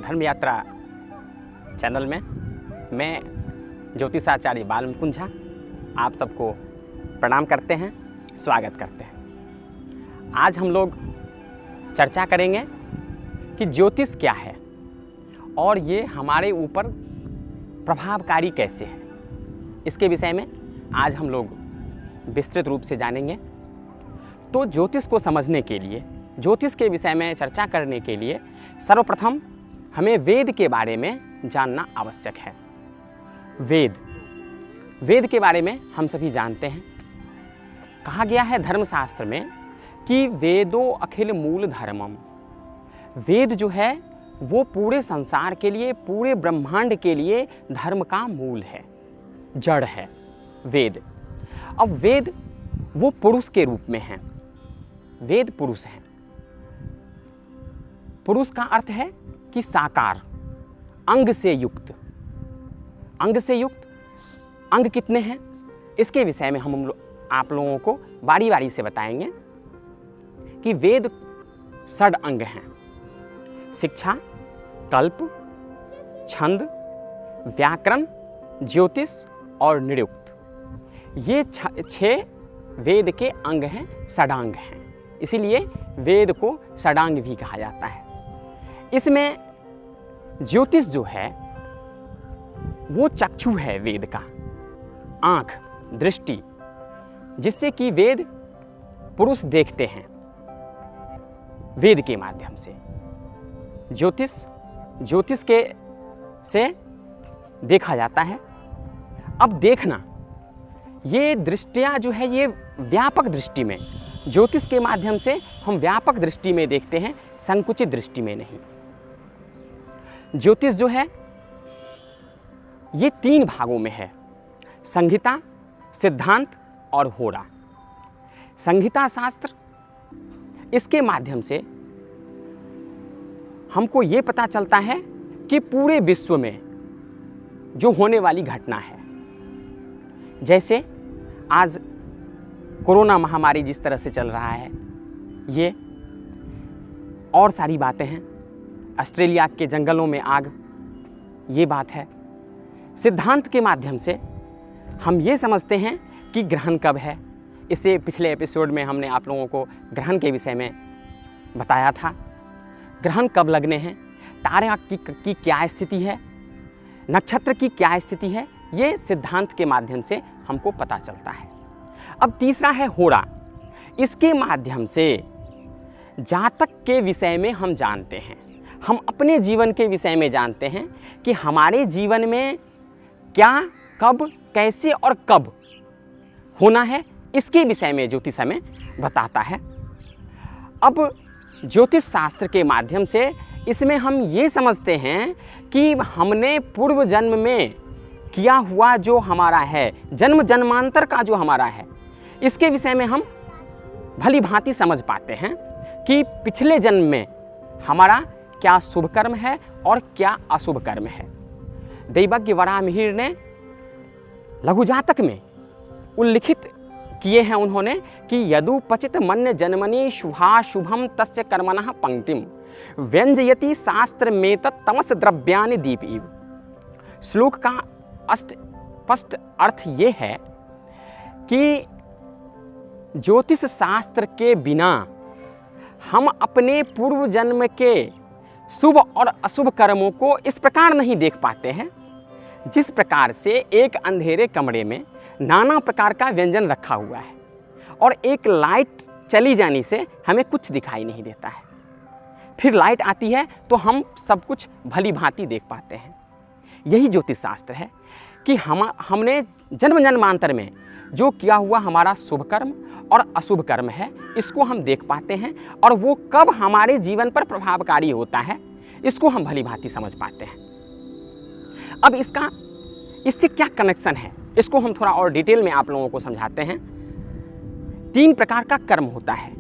धर्म यात्रा चैनल में मैं ज्योतिषाचार्य बाल मुकुंद झा आप सबको प्रणाम करते हैं, स्वागत करते हैं। आज हम लोग चर्चा करेंगे कि ज्योतिष क्या है और ये हमारे ऊपर प्रभावकारी कैसे है। इसके विषय में आज हम लोग विस्तृत रूप से जानेंगे। तो ज्योतिष को समझने के लिए, ज्योतिष के विषय में चर्चा करने के लिए सर्वप्रथम हमें वेद के बारे में जानना आवश्यक है। वेद के बारे में हम सभी जानते हैं। कहा गया है धर्मशास्त्र में कि वेदो अखिल मूल धर्मम। वेद जो है वो पूरे संसार के लिए, पूरे ब्रह्मांड के लिए धर्म का मूल है, जड़ है वेद। अब वेद वो पुरुष के रूप में हैं। वेद पुरुष हैं। पुरुष का अर्थ है कि साकार, अंग से युक्त। अंग से युक्त अंग कितने हैं इसके विषय में हम आप लोगों को बारी बारी से बताएंगे कि वेद षड अंग हैं। शिक्षा, कल्प, छंद, व्याकरण, ज्योतिष और निरुक्त, ये 6 वेद के अंग हैं, षडांग हैं। इसीलिए वेद को षडांग भी कहा जाता है। इसमें ज्योतिष जो है वो चक्षु है वेद का, आंख, दृष्टि, जिससे कि वेद पुरुष देखते हैं। वेद के माध्यम से ज्योतिष के से देखा जाता है। अब देखना, ये दृष्टियाँ जो है ये व्यापक दृष्टि में, ज्योतिष के माध्यम से हम व्यापक दृष्टि में देखते हैं, संकुचित दृष्टि में नहीं। ज्योतिष जो है ये 3 भागों में है, संहिता, सिद्धांत और होरा। संहिता शास्त्र, इसके माध्यम से हमको ये पता चलता है कि पूरे विश्व में जो होने वाली घटना है, जैसे आज कोरोना महामारी जिस तरह से चल रहा है, ये और सारी बातें हैं। ऑस्ट्रेलिया के जंगलों में आग, ये बात है। सिद्धांत के माध्यम से हम ये समझते हैं कि ग्रहण कब है। इससे पिछले एपिसोड में हमने आप लोगों को ग्रहण के विषय में बताया था। ग्रहण कब लगने हैं, तारे की क्या स्थिति है, नक्षत्र की क्या स्थिति है, ये सिद्धांत के माध्यम से हमको पता चलता है। अब तीसरा है होरा। इसके माध्यम से जातक के विषय में हम जानते हैं, हम अपने जीवन के विषय में जानते हैं कि हमारे जीवन में क्या, कब, कैसे और कब होना है। इसके विषय में ज्योतिष हमें बताता है। अब ज्योतिष शास्त्र के माध्यम से इसमें हम ये समझते हैं कि हमने पूर्व जन्म में किया हुआ जो हमारा है, जन्म जन्मांतर का जो हमारा है, इसके विषय में हम भली भांति समझ पाते हैं कि पिछले जन्म में हमारा क्या शुभ कर्म है और क्या अशुभ कर्म है। दैवज्ञ वराहमिहिर ने लघु जातक में उल्लिखित किए हैं उन्होंने कि यदुपचित मन्य जन्मनि शुभाशुभम तस्य कर्मणः पंक्तिम व्यंजयति शास्त्र में तमस द्रव्यानि दीप इव। श्लोक का स्पष्ट अर्थ ये है कि ज्योतिष शास्त्र के बिना हम अपने पूर्व जन्म के शुभ और अशुभ कर्मों को इस प्रकार नहीं देख पाते हैं जिस प्रकार से एक अंधेरे कमरे में नाना प्रकार का व्यंजन रखा हुआ है और एक लाइट चली जाने से हमें कुछ दिखाई नहीं देता है, फिर लाइट आती है तो हम सब कुछ भली भांति देख पाते हैं। यही ज्योतिष शास्त्र है कि हमने जन्म जन्मांतर में जो किया हुआ हमारा शुभ कर्म और अशुभ कर्म है, इसको हम देख पाते हैं और वो कब हमारे जीवन पर प्रभावकारी होता है, इसको हम भली भांति समझ पाते हैं। अब इससे क्या कनेक्शन है, इसको हम थोड़ा और डिटेल में आप लोगों को समझाते हैं। 3 प्रकार का कर्म होता है,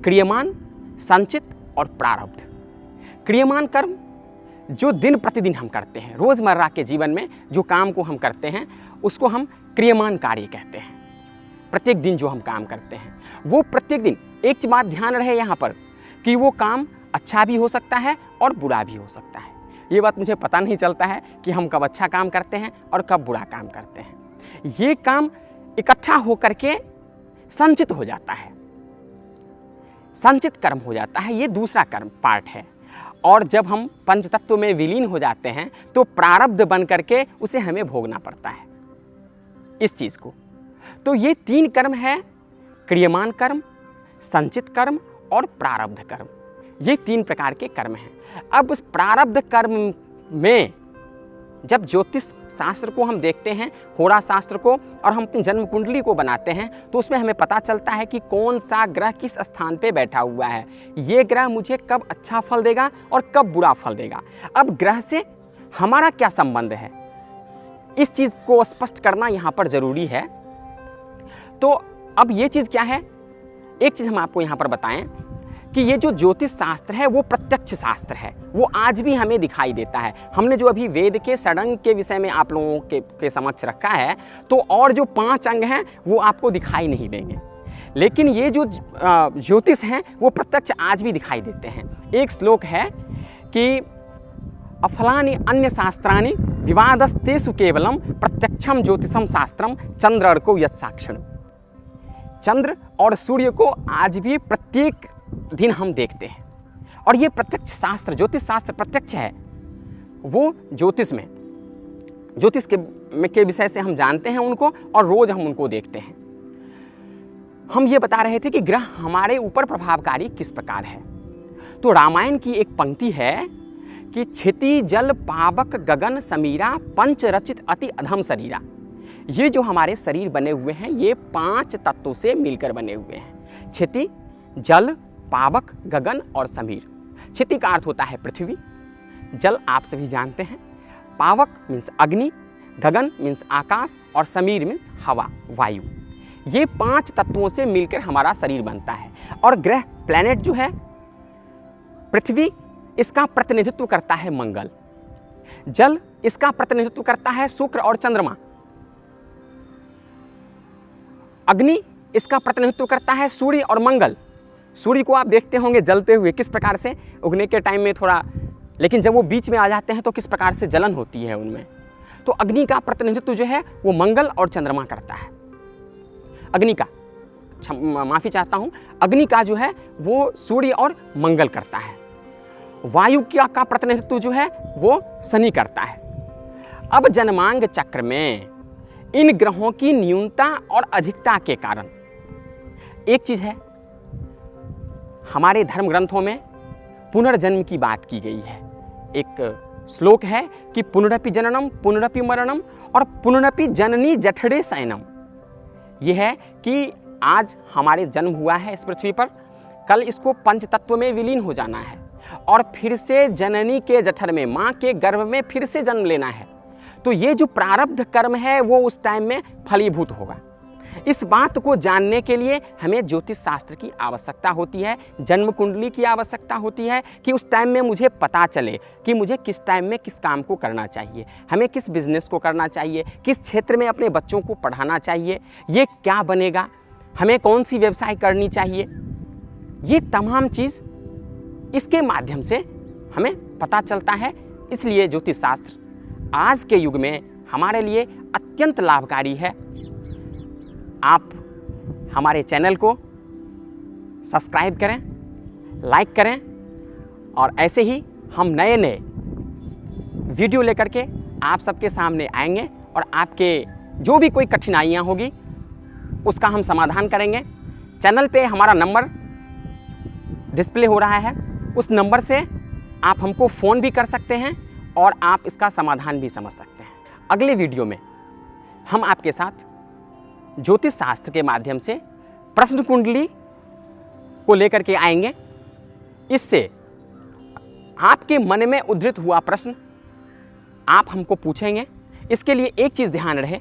क्रियमान, संचित और प्रारब्ध। क्रियमान कर्म जो दिन प्रतिदिन हम करते हैं, रोज़मर्रा के जीवन में जो काम को हम करते हैं उसको हम क्रियमान कार्य कहते हैं। प्रत्येक दिन जो हम काम करते हैं वो प्रत्येक दिन, एक बात ध्यान रहे यहाँ पर कि वो काम अच्छा भी हो सकता है और बुरा भी हो सकता है। ये बात मुझे पता नहीं चलता है कि हम कब अच्छा काम करते हैं और कब बुरा काम करते हैं। ये काम इकट्ठा होकर के संचित हो जाता है, संचित कर्म हो जाता है, ये दूसरा कर्म पार्ट है। और जब हम पंचतत्व में विलीन हो जाते हैं तो प्रारब्ध बन करके उसे हमें भोगना पड़ता है इस चीज़ को। तो ये 3 कर्म है, क्रियमान कर्म, संचित कर्म और प्रारब्ध कर्म। ये 3 प्रकार के कर्म हैं। अब उस प्रारब्ध कर्म में जब ज्योतिष शास्त्र को हम देखते हैं, होरा शास्त्र को, और हम अपनी जन्म कुंडली को बनाते हैं, तो उसमें हमें पता चलता है कि कौन सा ग्रह किस स्थान पे बैठा हुआ है, ये ग्रह मुझे कब अच्छा फल देगा और कब बुरा फल देगा। अब ग्रह से हमारा क्या संबंध है, इस चीज़ को स्पष्ट करना यहाँ पर ज़रूरी है। तो अब ये चीज़ क्या है, एक चीज़ हम आपको यहाँ पर बताएं कि ये जो ज्योतिष शास्त्र है वो प्रत्यक्ष शास्त्र है, वो आज भी हमें दिखाई देता है। हमने जो अभी वेद के षडंग के विषय में आप लोगों के समक्ष रखा है, तो और जो 5 अंग हैं वो आपको दिखाई नहीं देंगे, लेकिन ये जो ज्योतिष हैं वो प्रत्यक्ष आज भी दिखाई देते हैं। एक श्लोक है कि अफलानि अन्य शास्त्राणि विवादस्तेषु केवलम प्रत्यक्षम ज्योतिषम शास्त्रम चंद्र को यत् साक्षिणम्। चंद्र और सूर्य को आज भी प्रत्येक दिन हम देखते हैं, और ये प्रत्यक्ष शास्त्र, ज्योतिष शास्त्र प्रत्यक्ष है। वो ज्योतिष में, ज्योतिष के विषय से हम जानते हैं उनको, और रोज हम उनको देखते हैं। हम ये बता रहे थे कि ग्रह हमारे ऊपर प्रभावकारी किस प्रकार है। तो रामायण की एक पंक्ति है कि क्षिति जल पावक गगन समीरा पंच रचित अति अधम शरीरा। ये जो हमारे शरीर बने हुए हैं ये 5 तत्वों से मिलकर बने हुए हैं, क्षिति, जल, पावक, गगन और समीर। क्षिति का अर्थ होता है पृथ्वी, जल आप सभी जानते हैं, पावक मीन्स अग्नि, गगन मीन्स आकाश और समीर मीन्स हवा, वायु। ये 5 तत्वों से मिलकर हमारा शरीर बनता है। और ग्रह, प्लैनेट जो है पृथ्वी, इसका प्रतिनिधित्व करता है मंगल। जल, इसका प्रतिनिधित्व करता है शुक्र और चंद्रमा। अग्नि, इसका प्रतिनिधित्व करता है सूर्य और मंगल। सूर्य को आप देखते होंगे जलते हुए किस प्रकार से, उगने के टाइम में थोड़ा, लेकिन जब वो बीच में आ जाते हैं तो किस प्रकार से जलन होती है उनमें। तो अग्नि का प्रतिनिधित्व जो है वो मंगल और चंद्रमा करता है। अग्नि का, माफ़ी चाहता हूँ, अग्नि का जो है वो सूर्य और मंगल करता है। वायु का प्रतिनिधित्व जो है वो शनि करता है। अब जन्मांग चक्र में इन ग्रहों की न्यूनता और अधिकता के कारण एक चीज़ है, हमारे धर्म ग्रंथों में पुनर्जन्म की बात की गई है। एक श्लोक है कि पुनरपि जननम पुनरपि मरणम और पुनरपि जननी जठरे शयनम। यह है कि आज हमारे जन्म हुआ है इस पृथ्वी पर, कल इसको पंचतत्व में विलीन हो जाना है और फिर से जननी के जठर में, माँ के गर्भ में फिर से जन्म लेना है। तो ये जो प्रारब्ध कर्म है वो उस टाइम में फलीभूत होगा। इस बात को जानने के लिए हमें ज्योतिष शास्त्र की आवश्यकता होती है, जन्म कुंडली की आवश्यकता होती है, कि उस टाइम में मुझे पता चले कि मुझे किस टाइम में किस काम को करना चाहिए, हमें किस बिजनेस को करना चाहिए, किस क्षेत्र में अपने बच्चों को पढ़ाना चाहिए, ये क्या बनेगा, हमें कौन सी व्यवसाय करनी चाहिए। ये तमाम चीज़ इसके माध्यम से हमें पता चलता है। इसलिए ज्योतिष शास्त्र आज के युग में हमारे लिए अत्यंत लाभकारी है। आप हमारे चैनल को सब्सक्राइब करें, लाइक करें, और ऐसे ही हम नए नए वीडियो लेकर के आप सबके सामने आएंगे और आपके जो भी कोई कठिनाइयाँ होगी उसका हम समाधान करेंगे। चैनल पे हमारा नंबर डिस्प्ले हो रहा है, उस नंबर से आप हमको फ़ोन भी कर सकते हैं और आप इसका समाधान भी समझ सकते हैं। अगले वीडियो में हम आपके साथ ज्योतिष शास्त्र के माध्यम से प्रश्न कुंडली को लेकर के आएंगे। इससे आपके मन में उद्धृत हुआ प्रश्न आप हमको पूछेंगे। इसके लिए एक चीज़ ध्यान रहे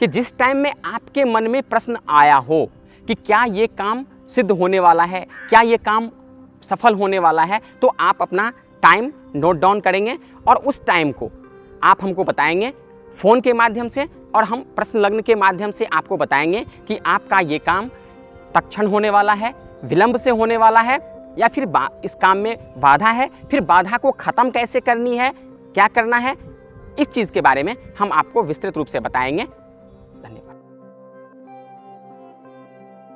कि जिस टाइम में आपके मन में प्रश्न आया हो कि क्या ये काम सिद्ध होने वाला है, क्या ये काम सफल होने वाला है, तो आप अपना टाइम नोट डाउन करेंगे और उस टाइम को आप हमको बताएंगे फ़ोन के माध्यम से, और हम प्रश्न लग्न के माध्यम से आपको बताएंगे कि आपका ये काम तत्क्षण होने वाला है, विलंब से होने वाला है, या फिर इस काम में बाधा है, फिर बाधा को ख़त्म कैसे करनी है, क्या करना है, इस चीज़ के बारे में हम आपको विस्तृत रूप से बताएंगे। धन्यवाद।